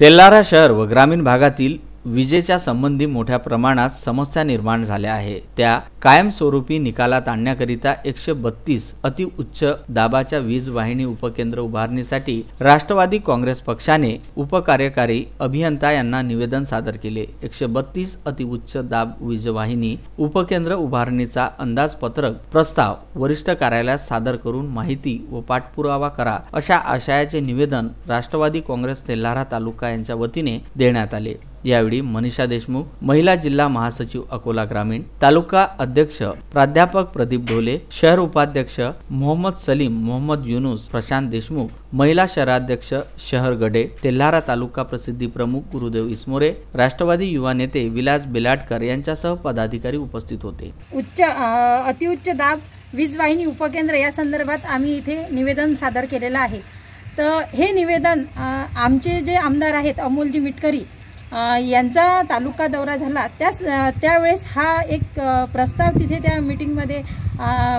तेल्हारा शहर व ग्रामीण भागातील विजेच्या संबंधी मोठ्या प्रमाणात समस्या निर्माण झाल्या आहे। त्या कायमस्वरूपी निकालात आणण्याकरिता 132 अतिउच्च दाबाच्या वीज वाहिनी उपकेंद्र उभारणीसाठी राष्ट्रवादी काँग्रेस पक्षाने उपकार्यकारी अभियंता यांना निवेदन सादर केले। 132 अतिउच्च दाब वीज वाहिनी उपकेंद्र उभारणीचा अंदाजपत्रक प्रस्ताव वरिष्ठ कार्यालयात सादर करून माहिती व पाठपुरावा करा, अशा आशयाचे निवेदन राष्ट्रवादी काँग्रेस तेल्हारा तालुका यांच्या वतीने देण्यात आले। यावेळी मनीषा देशमुख, महिला जिल्हा महासचिव अकोला ग्रामीण, तालुका अध्यक्ष प्राध्यापक प्रदीप ढोले, शहर उपाध्यक्ष मोहम्मद सलीम, मोहम्मद युनुस, प्रशांत देशमुख, महिला शहराध्यक्ष शहर गडे, तेल्हारा तालुका प्रसिद्धी प्रमुख गुरुदेव इसमोरे, राष्ट्रवादी युवा नेते विलास बेलाटकर यांच्यासह पदाधिकारी उपस्थित होते। अतिउच्च दाब वीज वाहिनी उपकेंद्र या संदर्भात आम्ही इथे निवेदन सादर केलेलं आहे। तर हे निवेदन आमचे जे आमदार आहेत अमोलजी मिटकरी यांचा तालुका दौरा झाला त्यावेळेस हा एक प्रस्ताव तिथे त्या मीटिंगमध्ये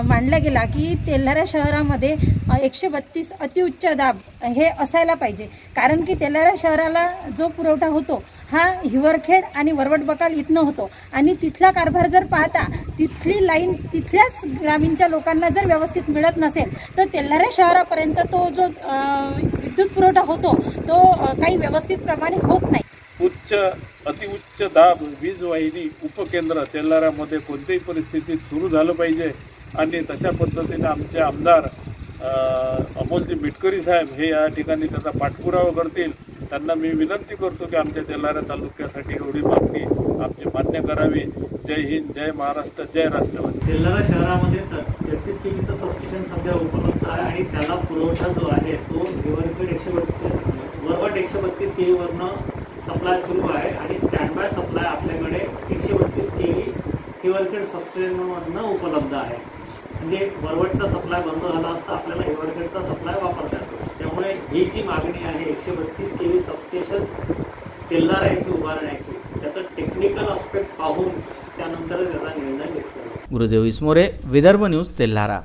मांडला गेला की तेल्हारा शहरामध्ये 132 अतिउच्च दाब हे असायला पाहिजे, कारण की तेल्हारा शहराला जो पुरवठा होतो हा हिवरखेड आणि वरवटबकाल इथनं होतो आणि तिथला कारभार जर पाहता तिथली लाईन तिथल्याच ग्रामीणच्या लोकांना जर व्यवस्थित मिळत नसेल तर तेल्हारा शहरापर्यंत तो जो विद्युत पुरवठा होतो तो काही व्यवस्थित प्रमाणे होत नाही। अतिउच्च दाब वीज वाहिनी उपकेंद्र तेल्हारामध्ये कोणत्याही परिस्थितीत सुरू झालं पाहिजे आणि तशा पद्धतीने आमचे आमदार अमोलजी मिटकरी साहेब हे या ठिकाणी त्याचा पाठपुरावा करतील। त्यांना मी विनंती करतो की आमच्या तेल्हारा तालुक्यासाठी एवढी मागणी आमची मान्य करावी। जय हिंद, जय महाराष्ट्र, जय राष्ट्रवादी। तेल्हारा शहरामध्ये 33 केव्हीचं सबस्टेशन सध्या उपलब्ध आहे आणि त्याला पुरवठा जो आहे तो वरवट 132 केव्हीवरनं सप्लाय सुरू आहे आणि स्टँड बाय सप्लाय आपल्याकडे 132 केव्ही हिवरखेड सबस्टेशनमधनं उपलब्ध आहे। म्हणजे वरवटचा सप्लाय बंद झाला असता आपल्याला हिवरखेडचा सप्लाय वापरता येतो। त्यामुळे ही जी मागणी आहे 132 केव्ही सबस्टेशन तेल्हारा येथे उभारण्याची, त्याचं टेक्निकल आस्पेक्ट पाहून त्यानंतर त्याचा निर्णय घेतला। गुरुदेव इसमोरे, विदर्भ न्यूज, तेल्हारा।